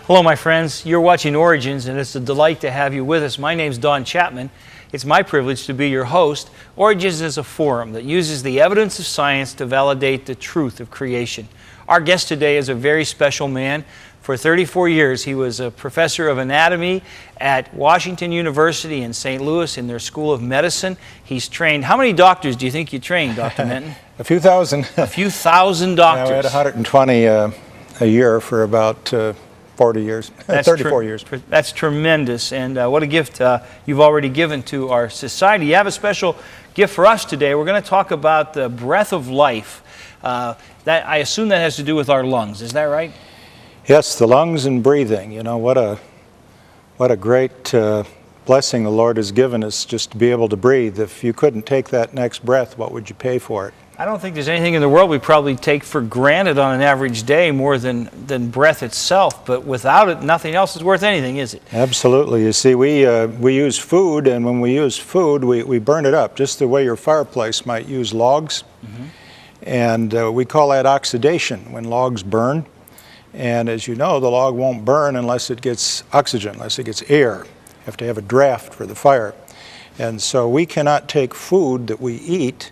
Hello, my friends. You're watching Origins, and it's a delight to have you with us. My name's Don Chapman. It's my privilege to be your host. Origins is a forum that uses the evidence of science to validate the truth of creation. Our guest today is a very special man. For 34 years, he was a professor of anatomy at Washington University in St. Louis in their School of Medicine. He's trained, how many doctors do you think you trained, Dr. Menton? A few thousand. A few thousand doctors. Yeah, we had 120 a year for about 40 years, 34 years. That's tremendous, and what a gift you've already given to our society. You have a special gift for us today. We're going to talk about the breath of life. That I assume that has to do with our lungs. Is that right? Yes, the lungs and breathing. You know, what a great blessing the Lord has given us just to be able to breathe. If you couldn't take that next breath, what would you pay for it? I don't think there's anything in the world we probably take for granted on an average day more than breath itself. But without it, nothing else is worth anything, is it? Absolutely. You see, we use food, and when we use food, we burn it up, just the way your fireplace might use logs. Mm-hmm. And we call that oxidation when logs burn. And as you know, the log won't burn unless it gets oxygen, unless it gets air. You have to have a draft for the fire. And so we cannot take food that we eat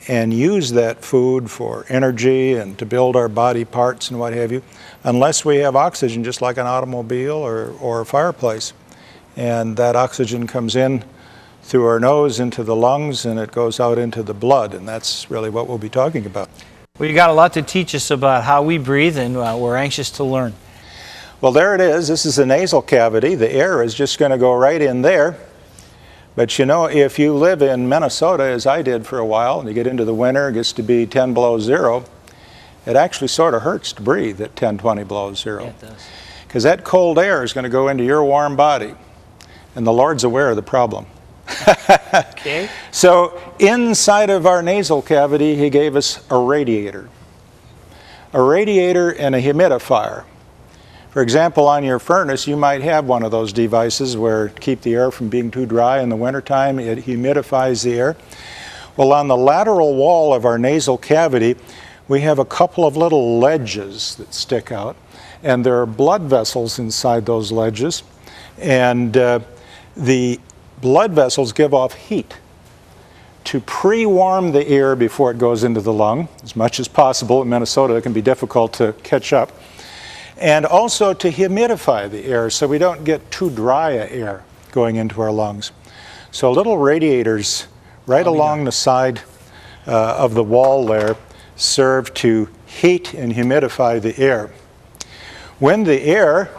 and use that food for energy and to build our body parts and what have you, unless we have oxygen, just like an automobile or a fireplace. And that oxygen comes in through our nose into the lungs, and it goes out into the blood, and that's really what we'll be talking about. Well, you got a lot to teach us about how we breathe, and we're anxious to learn. Well, there it is. This is the nasal cavity. The air is just going to go right in there. But you know, if you live in Minnesota, as I did for a while, and you get into the winter, it gets to be 10 below zero, it actually sort of hurts to breathe at 10, 20 below zero. Yeah, it does. Because that cold air is going to go into your warm body, and the Lord's aware of the problem. Okay. So inside of our nasal cavity, he gave us a radiator. A radiator and a humidifier. For example, on your furnace, you might have one of those devices where to keep the air from being too dry in the wintertime, it humidifies the air. Well, on the lateral wall of our nasal cavity, we have a couple of little ledges that stick out, and there are blood vessels inside those ledges, and the blood vessels give off heat to pre-warm the air before it goes into the lung, as much as possible. In Minnesota, it can be difficult to catch up. And also to humidify the air so we don't get too dry a air going into our lungs. So little radiators right along the side of the wall there serve to heat and humidify the air. When the air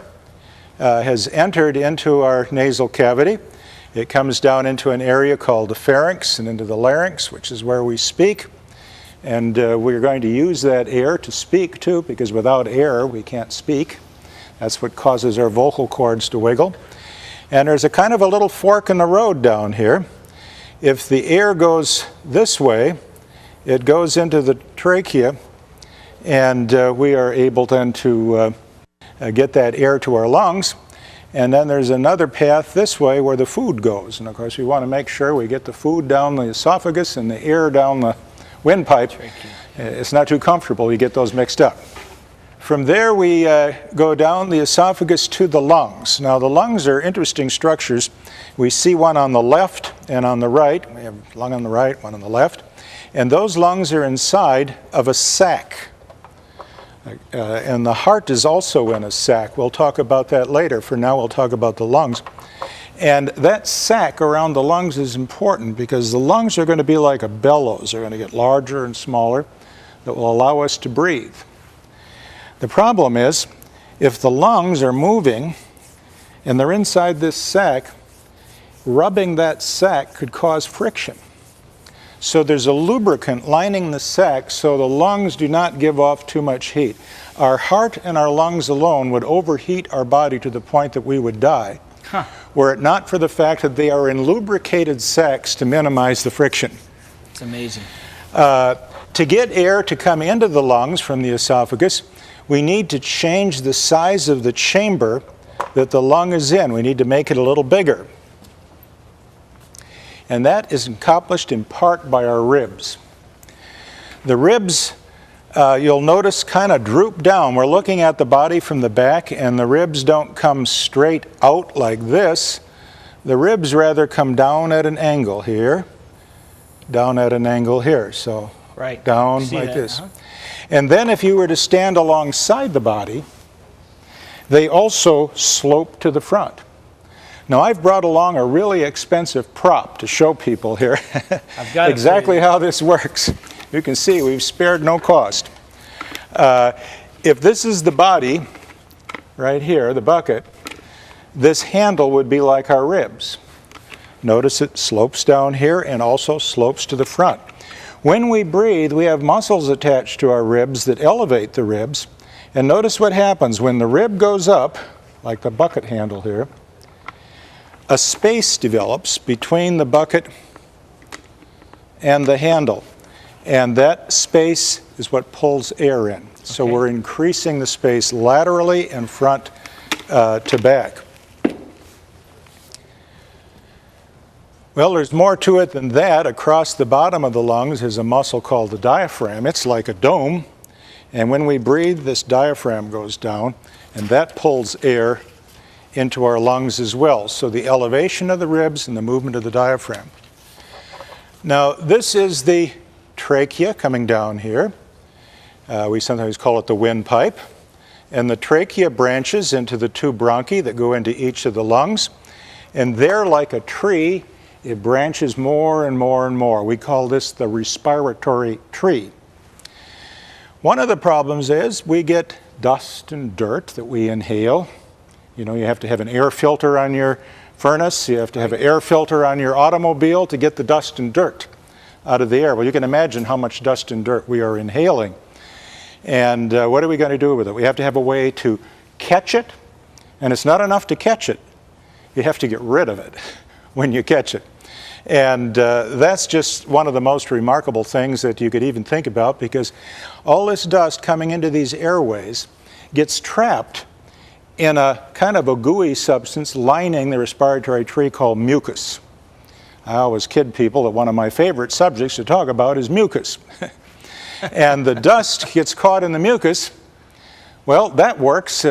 has entered into our nasal cavity, it comes down into an area called the pharynx and into the larynx, which is where we speak. And we're going to use that air to speak too, because without air we can't speak. That's what causes our vocal cords to wiggle. And there's a kind of a little fork in the road down here. If the air goes this way, it goes into the trachea, and we are able then to get that air to our lungs. And then there's another path this way where the food goes. And of course we want to make sure we get the food down the esophagus and the air down the windpipe. It's not too comfortable, you get those mixed up. From there we go down the esophagus to the lungs. Now the lungs are interesting structures. We see one on the left and on the right. We have a lung on the right, one on the left. And those lungs are inside of a sac. And the heart is also in a sac. We'll talk about that later. For now, we'll talk about the lungs. And that sac around the lungs is important because the lungs are going to be like a bellows. They're going to get larger and smaller that will allow us to breathe. The problem is, if the lungs are moving and they're inside this sac, rubbing that sac could cause friction. So there's a lubricant lining the sac so the lungs do not give off too much heat. Our heart and our lungs alone would overheat our body to the point that we would die, were it not for the fact that they are in lubricated sacs to minimize the friction. It's amazing. To get air to come into the lungs from the esophagus, we need to change the size of the chamber that the lung is in. We need to make it a little bigger. And that is accomplished in part by our ribs. The ribs you'll notice kind of droop down. We're looking at the body from the back, and the ribs don't come straight out like this. The ribs rather come down at an angle here, down at an angle here. So Right. down See like that, this. huh? And then if you were to stand alongside the body, they also slope to the front. Now I've brought along a really expensive prop to show people here I've got it exactly for you. how this works. You can see we've spared no cost. If this is the body, right here, the bucket, this handle would be like our ribs. Notice it slopes down here and also slopes to the front. When we breathe, we have muscles attached to our ribs that elevate the ribs. And notice what happens when the rib goes up, like the bucket handle here, a space develops between the bucket and the handle. And that space is what pulls air in. So Okay. we're increasing the space laterally and front to back. Well, there's more to it than that. Across the bottom of the lungs is a muscle called the diaphragm. It's like a dome. And when we breathe, this diaphragm goes down, and that pulls air into our lungs as well. So the elevation of the ribs and the movement of the diaphragm. Now, this is the trachea coming down here. We sometimes call it the windpipe. And the trachea branches into the two bronchi that go into each of the lungs. And there, like a tree, it branches more and more and more. We call this the respiratory tree. One of the problems is we get dust and dirt that we inhale. You know, you have to have an air filter on your furnace. You have to have an air filter on your automobile to get the dust and dirt out of the air. Well, you can imagine how much dust and dirt we are inhaling. And what are we going to do with it? We have to have a way to catch it. And it's not enough to catch it. You have to get rid of it when you catch it. And that's just one of the most remarkable things that you could even think about, because all this dust coming into these airways gets trapped in a kind of a gooey substance lining the respiratory tree called mucus. I always kid people that one of my favorite subjects to talk about is mucus. And the dust gets caught in the mucus. Well, that works.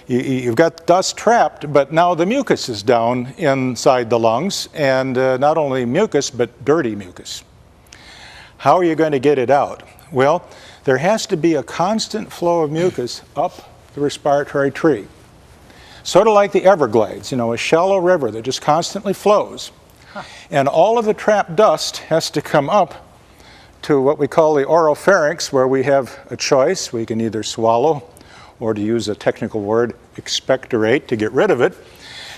You've got dust trapped, but now the mucus is down inside the lungs, and not only mucus, but dirty mucus. How are you going to get it out? Well, there has to be a constant flow of mucus up the respiratory tree. Sort of like the Everglades, you know, a shallow river that just constantly flows. And all of the trapped dust has to come up to what we call the oropharynx, where we have a choice. We can either swallow, or to use a technical word, expectorate, to get rid of it.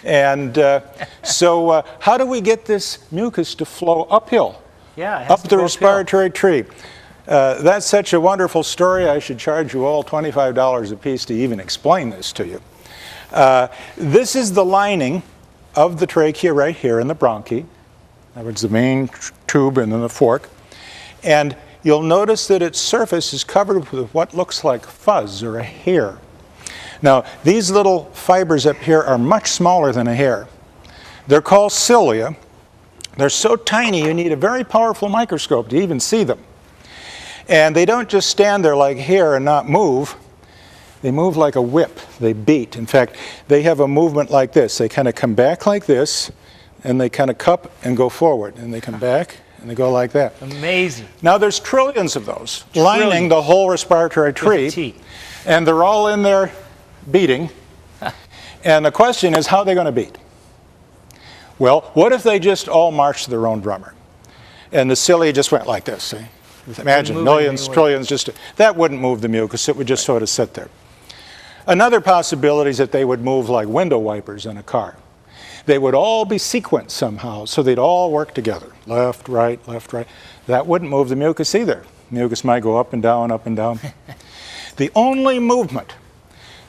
And so how do we get this mucus to flow uphill? Yeah, it has up to the go respiratory tree? That's such a wonderful story, I should charge you all $25 a piece to even explain this to you. This is the lining of the trachea right here in the bronchi. That was the main tube and then the fork. And you'll notice that its surface is covered with what looks like fuzz or a hair. Now, these little fibers up here are much smaller than a hair. They're called cilia. They're so tiny you need a very powerful microscope to even see them. And they don't just stand there like hair and not move. They move like a whip. They beat. In fact, they have a movement like this. They kind of come back like this, and they kind of cup and go forward. And they come back, and they go like that. Amazing. Now there's trillions of those lining the whole respiratory tree, and they're all in there beating. And the question is, how are they going to beat? Well, what if they just all marched to their own drummer? And the cilia just went like this, see? Imagine millions, trillions, that wouldn't move the mucus. It would just sort of sit there. Another possibility is that they would move like window wipers in a car. They would all be sequenced somehow, so they'd all work together. Left, right, left, right. That wouldn't move the mucus either. Mucus might go up and down, up and down. The only movement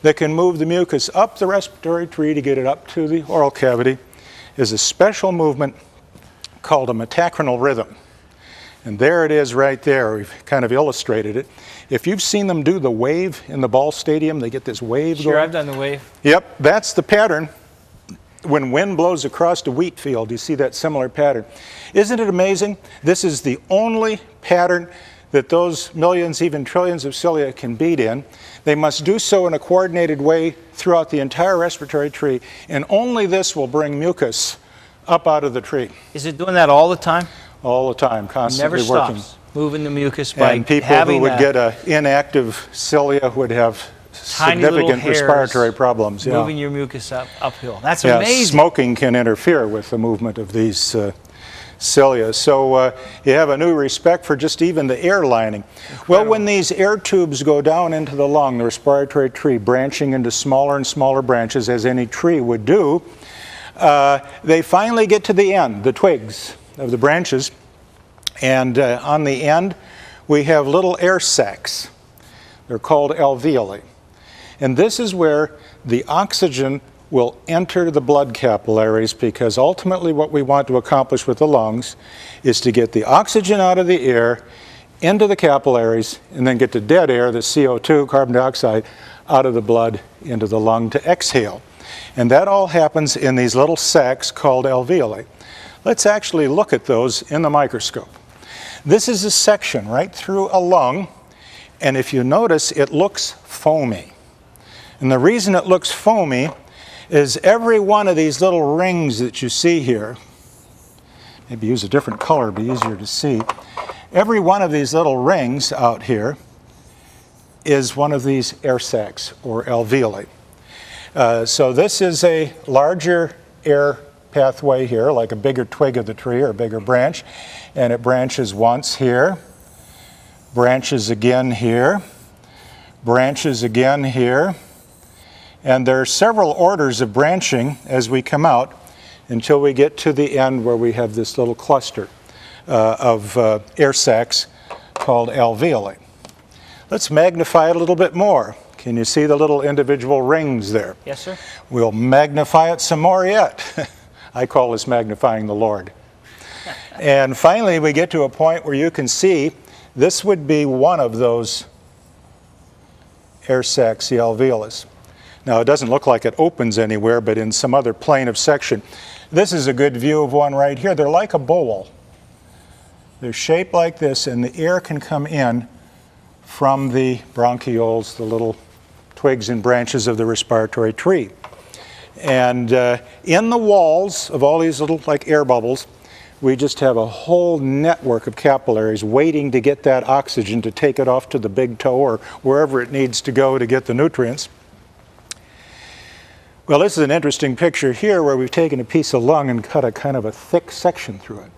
that can move the mucus up the respiratory tree to get it up to the oral cavity is a special movement called a metachronal rhythm. And there it is right there. We've kind of illustrated it. If you've seen them do the wave in the ball stadium, they get this wave going. Sure, I've done the wave. Yep, that's the pattern. When wind blows across the wheat field, you see that similar pattern. Isn't it amazing? This is the only pattern that those millions, even trillions of cilia can beat in. They must do so in a coordinated way throughout the entire respiratory tree, and only this will bring mucus up out of the tree. Is it doing that all the time? All the time, constantly Never working. stops moving the mucus by And people having who would that get an inactive cilia would have tiny little significant hairs respiratory problems. Yeah. moving your mucus uphill. That's Yeah, amazing. smoking can interfere with the movement of these cilia. So you have a new respect for just even the air lining. Well, when these air tubes go down into the lung, the respiratory tree, branching into smaller and smaller branches, as any tree would do, they finally get to the end, the twigs of the branches. And on the end, we have little air sacs. They're called alveoli. And this is where the oxygen will enter the blood capillaries, because ultimately what we want to accomplish with the lungs is to get the oxygen out of the air into the capillaries and then get the dead air, the CO2, carbon dioxide, out of the blood into the lung to exhale. And that all happens in these little sacs called alveoli. Let's actually look at those in the microscope. This is a section right through a lung, and if you notice, it looks foamy. And the reason it looks foamy is every one of these little rings that you see here, maybe use a different color, it'd be easier to see. Every one of these little rings out here is one of these air sacs or alveoli. So this is a larger air pathway here, like a bigger twig of the tree or a bigger branch, and it branches once here, branches again here, branches again here, and there are several orders of branching as we come out until we get to the end where we have this little cluster of air sacs called alveoli. Let's magnify it a little bit more. Can you see the little individual rings there? Yes, sir. We'll magnify it some more yet. I call this magnifying the Lord. And finally, we get to a point where you can see this would be one of those air sacs, the alveolus. Now, it doesn't look like it opens anywhere, but in some other plane of section. This is a good view of one right here. They're like a bowl. They're shaped like this, and the air can come in from the bronchioles, the little twigs and branches of the respiratory tree. And in the walls of all these little like air bubbles, we just have a whole network of capillaries waiting to get that oxygen to take it off to the big toe or wherever it needs to go to get the nutrients. Well, this is an interesting picture here where we've taken a piece of lung and cut a kind of a thick section through it.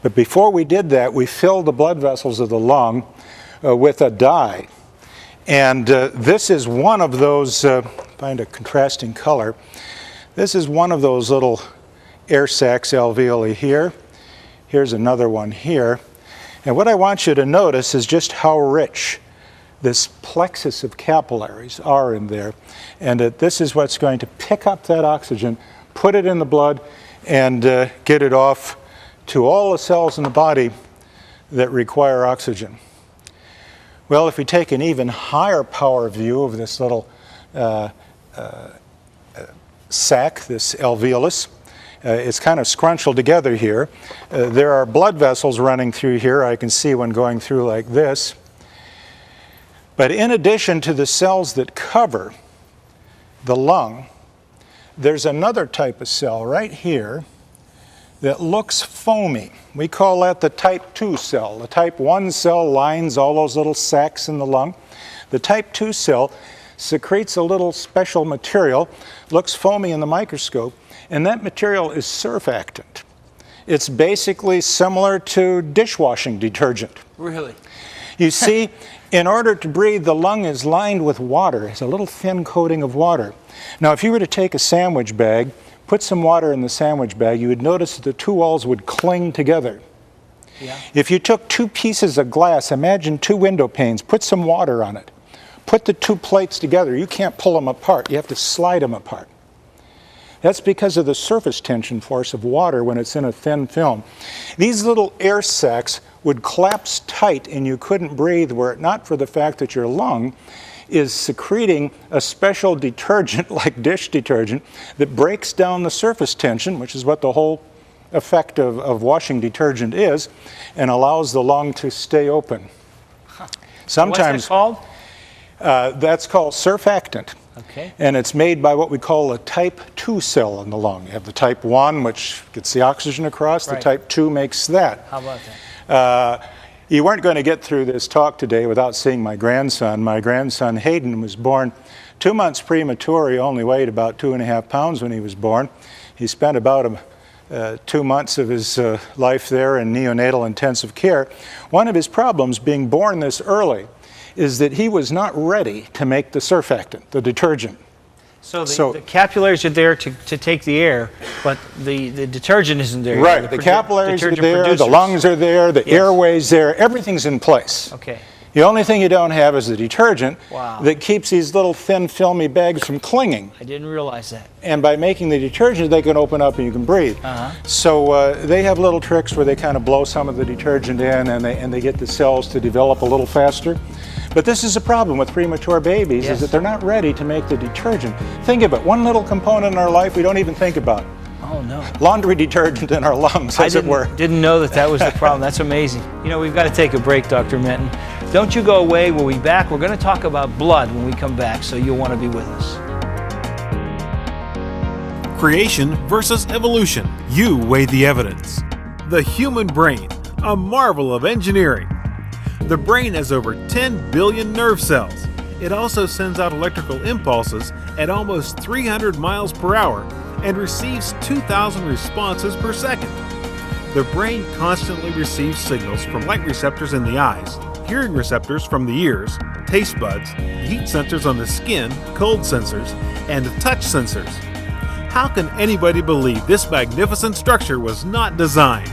But before we did that, we filled the blood vessels of the lung with a dye. And this is one of those, find a contrasting color, this is one of those little air sacs alveoli here. Here's another one here. And what I want you to notice is just how rich this plexus of capillaries are in there. And that this is what's going to pick up that oxygen, put it in the blood, and get it off to all the cells in the body that require oxygen. Well, if we take an even higher power view of this little sac, this alveolus, it's kind of scrunched together here. There are blood vessels running through here. I can see one going through like this. But in addition to the cells that cover the lung, there's another type of cell right here that looks foamy. We call that the type 2 cell. The type 1 cell lines all those little sacs in the lung. The type 2 cell secretes a little special material, looks foamy in the microscope, and that material is surfactant. It's basically similar to dishwashing detergent. Really? You see, in order to breathe, the lung is lined with water. It's a little thin coating of water. Now, if you were to take a sandwich bag, put some water in the sandwich bag, you would notice that the two walls would cling together. Yeah. If you took two pieces of glass, imagine two window panes, put some water on it. Put the two plates together. You can't pull them apart. You have to slide them apart. That's because of the surface tension force of water when it's in a thin film. These little air sacs would collapse tight and you couldn't breathe were it not for the fact that your lung is secreting a special detergent, like dish detergent, that breaks down the surface tension, which is what the whole effect of washing detergent is, and allows the lung to stay open. Sometimes What's that called? That's called surfactant. Okay. And it's made by what we call a type 2 cell in the lung. You have the type 1, which gets the oxygen across. Right. The type 2 makes that. How about that? You weren't going to get through this talk today without seeing my grandson. My grandson Hayden was born 2 months premature. He only weighed about 2.5 pounds when he was born. He spent about 2 months of his life there in neonatal intensive care. One of his problems being born this early is that he was not ready to make the surfactant, the detergent. So the capillaries are there to take the air, but the detergent isn't there. Right, the capillaries are there, the lungs are there, the airways there, everything's in place. Okay. The only thing you don't have is the detergent Wow. that keeps these little thin filmy bags from clinging. I didn't realize that. And by making the detergent, they can open up and you can breathe. So they have little tricks where they kind of blow some of the detergent in and they get the cells to develop a little faster. But this is a problem with premature babies, is that they're not ready to make the detergent. Think of it, one little component in our life we don't even think about. Oh, no. Laundry detergent in our lungs, as it were. Didn't know that was the problem. That's amazing. You know, we've got to take a break, Dr. Menton. Don't you go away. We'll be back. We're going to talk about blood when we come back, so you'll want to be with us. Creation versus evolution. You weigh the evidence. The human brain, a marvel of engineering. The brain has over 10 billion nerve cells. It also sends out electrical impulses at almost 300 miles per hour and receives 2,000 responses per second. The brain constantly receives signals from light receptors in the eyes, hearing receptors from the ears, taste buds, heat sensors on the skin, cold sensors, and touch sensors. How can anybody believe this magnificent structure was not designed?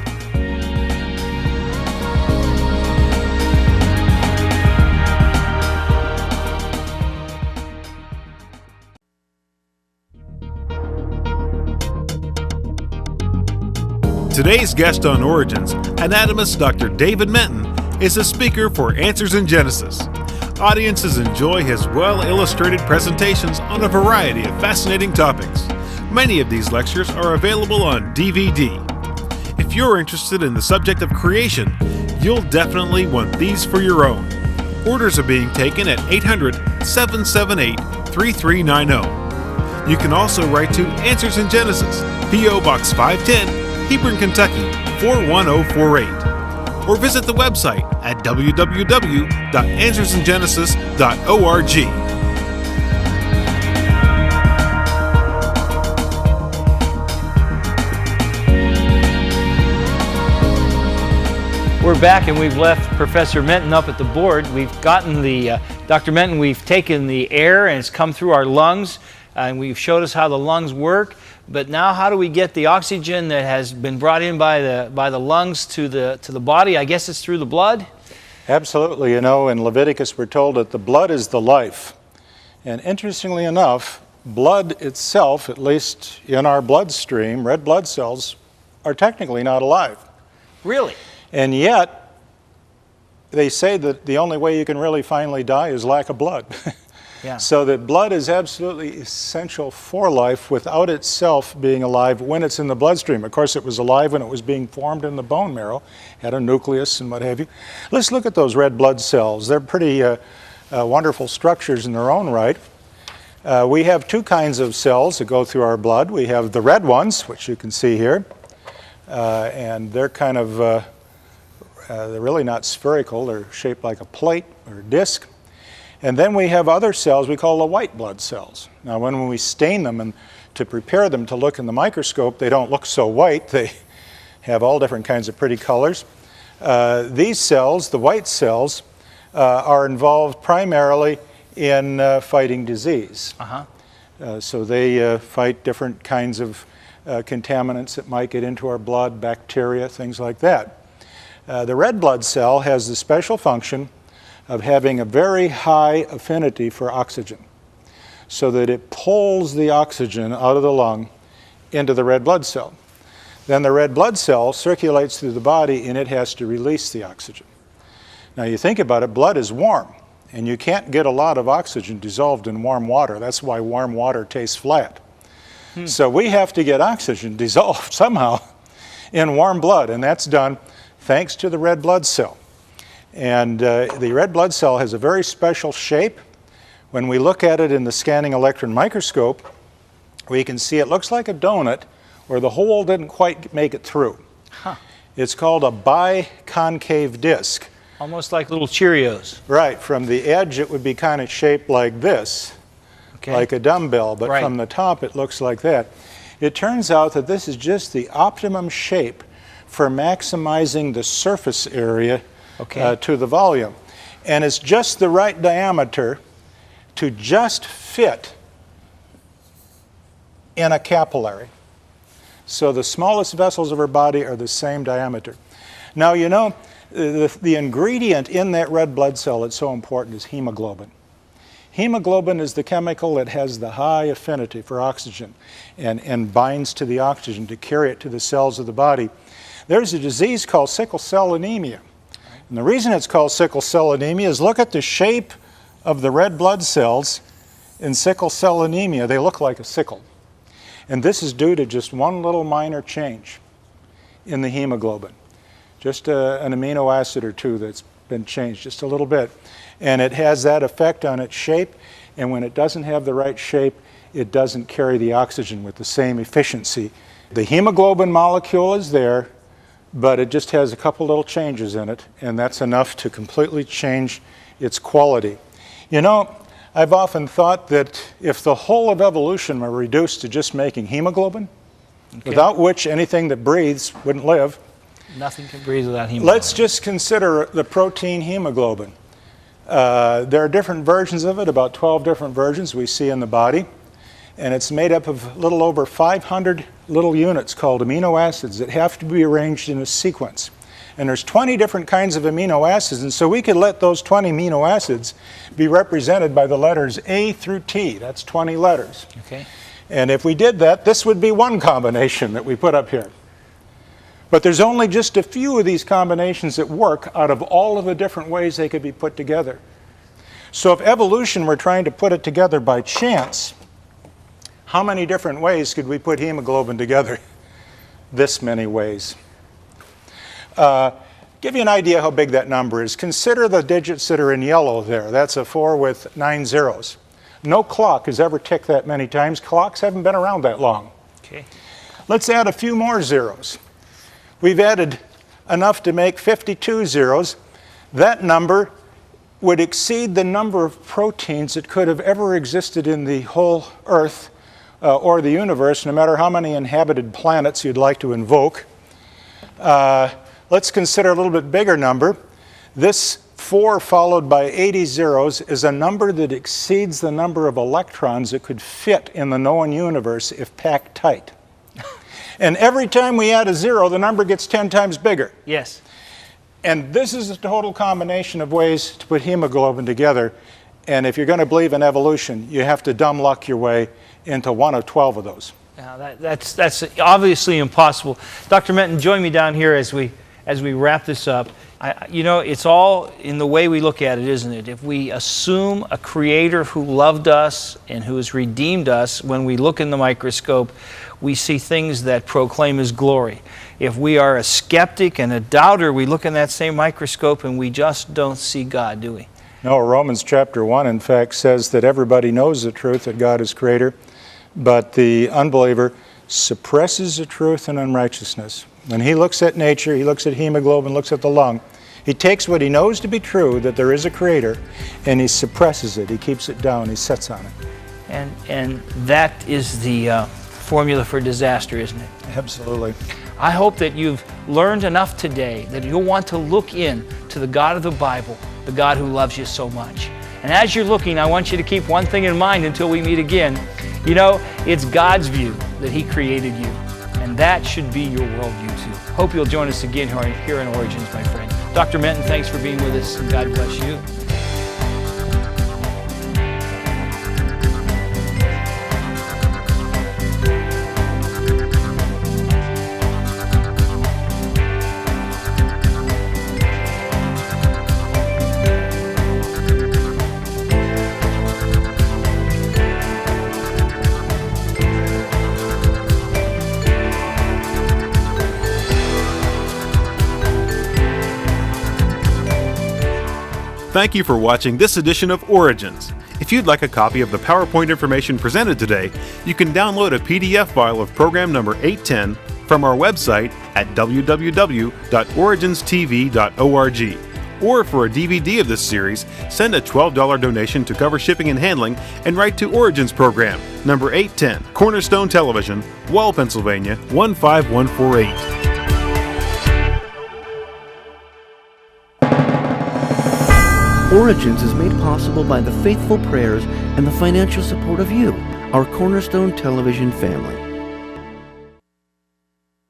Today's guest on Origins, anatomist Dr. David Menton, is a speaker for Answers in Genesis. Audiences enjoy his well-illustrated presentations on a variety of fascinating topics. Many of these lectures are available on DVD. If you're interested in the subject of creation, you'll definitely want these for your own. Orders are being taken at 800-778-3390. You can also write to Answers in Genesis, P.O. Box 510, Hebron, Kentucky 41048, or visit the website at www.answersingenesis.org. We're back and we've left Professor Menton up at the board. We've gotten Dr. Menton, we've taken the air and it's come through our lungs and we've showed us how the lungs work. But now how do we get the oxygen that has been brought in by the lungs to the body? I guess it's through the blood? Absolutely. You know, in Leviticus we're told that the blood is the life. And interestingly enough, blood itself, at least in our bloodstream, red blood cells, are technically not alive. Really? And yet, they say that the only way you can really finally die is lack of blood. Yeah. So that blood is absolutely essential for life without itself being alive when it's in the bloodstream. Of course, it was alive when it was being formed in the bone marrow, had a nucleus and what have you. Let's look at those red blood cells. They're pretty wonderful structures in their own right. We have two kinds of cells that go through our blood. We have the red ones, which you can see here, and they're kind of, they're really not spherical. They're shaped like a plate or a disc. And then we have other cells we call the white blood cells. Now when we stain them and to prepare them to look in the microscope, they don't look so white. They have all different kinds of pretty colors. These cells, the white cells, are involved primarily in fighting disease. So they fight different kinds of contaminants that might get into our blood, bacteria, things like that. The red blood cell has the special function of having a very high affinity for oxygen, so that it pulls the oxygen out of the lung into the red blood cell. Then the red blood cell circulates through the body and it has to release the oxygen. Now you think about it, blood is warm, and you can't get a lot of oxygen dissolved in warm water. That's why warm water tastes flat. So we have to get oxygen dissolved somehow in warm blood, and that's done thanks to the red blood cell. And the red blood cell has a very special shape. When we look at it in the scanning electron microscope, we can see it looks like a donut where the hole didn't quite make it through. Huh. It's called a biconcave disc. Almost like little Cheerios. Right. From the edge, it would be kind of shaped like this, Okay. like a dumbbell, but Right. from the top, it looks like that. It turns out that this is just the optimum shape for maximizing the surface area to the volume. And it's just the right diameter to just fit in a capillary. So the smallest vessels of our body are the same diameter. Now, you know, the ingredient in that red blood cell that's so important is hemoglobin. Hemoglobin is the chemical that has the high affinity for oxygen and binds to the oxygen to carry it to the cells of the body. There's a disease called sickle cell anemia. And the reason it's called sickle cell anemia is look at the shape of the red blood cells in sickle cell anemia. They look like a sickle. And this is due to just one little minor change in the hemoglobin. Just an amino acid or two that's been changed just a little bit. And it has that effect on its shape. And when it doesn't have the right shape, it doesn't carry the oxygen with the same efficiency. The hemoglobin molecule is there, but it just has a couple little changes in it, and that's enough to completely change its quality. You know, I've often thought that if the whole of evolution were reduced to just making hemoglobin, without which anything that breathes wouldn't live. Nothing can breathe without hemoglobin. Let's just consider the protein hemoglobin. There are different versions of it, about 12 different versions we see in the body. And it's made up of a little over 500 little units called amino acids that have to be arranged in a sequence. And there's 20 different kinds of amino acids, and so we could let those 20 amino acids be represented by the letters A through T. That's 20 letters. Okay. And if we did that, this would be one combination that we put up here. But there's only just a few of these combinations that work out of all of the different ways they could be put together. So if evolution were trying to put it together by chance, how many different ways could we put hemoglobin together? This many ways. Give you an idea how big that number is. Consider the digits that are in yellow there. That's a 4 with 9 zeros. No clock has ever ticked that many times. Clocks haven't been around that long. Okay. Let's add a few more zeros. We've added enough to make 52 zeros. That number would exceed the number of proteins that could have ever existed in the whole Earth or the universe, no matter how many inhabited planets you'd like to invoke. Let's consider a little bit bigger number. This 4 followed by 80 zeros is a number that exceeds the number of electrons that could fit in the known universe if packed tight. And every time we add a 0, the number gets 10 times bigger. Yes. And this is a total combination of ways to put hemoglobin together. And if you're going to believe in evolution, you have to dumb luck your way into one of 12 of those. Now that's obviously impossible. Dr. Menton, join me down here as we wrap this up. You know, it's all in the way we look at it, isn't it? If we assume a creator who loved us and who has redeemed us, when we look in the microscope, we see things that proclaim His glory. If we are a skeptic and a doubter, we look in that same microscope and we just don't see God, do we? No, Romans chapter 1, in fact, says that everybody knows the truth that God is creator, but the unbeliever suppresses the truth in unrighteousness. When he looks at nature, he looks at hemoglobin, looks at the lung, he takes what he knows to be true, that there is a creator, and he suppresses it, he keeps it down, he sets on it. And that is the formula for disaster, isn't it? Absolutely. I hope that you've learned enough today that you'll want to look in to the God of the Bible, the God who loves you so much. And as you're looking, I want you to keep one thing in mind until we meet again. You know, it's God's view that He created you, and that should be your worldview too. Hope you'll join us again here in Origins, my friend. Dr. Menton, thanks for being with us, and God bless you. Thank you for watching this edition of Origins. If you'd like a copy of the PowerPoint information presented today, you can download a PDF file of program number 810 from our website at www.originstv.org. Or for a DVD of this series, send a $12 donation to cover shipping and handling and write to Origins Program, number 810, Cornerstone Television, Wall, Pennsylvania, 15148. Origins is made possible by the faithful prayers and the financial support of you, our Cornerstone Television family.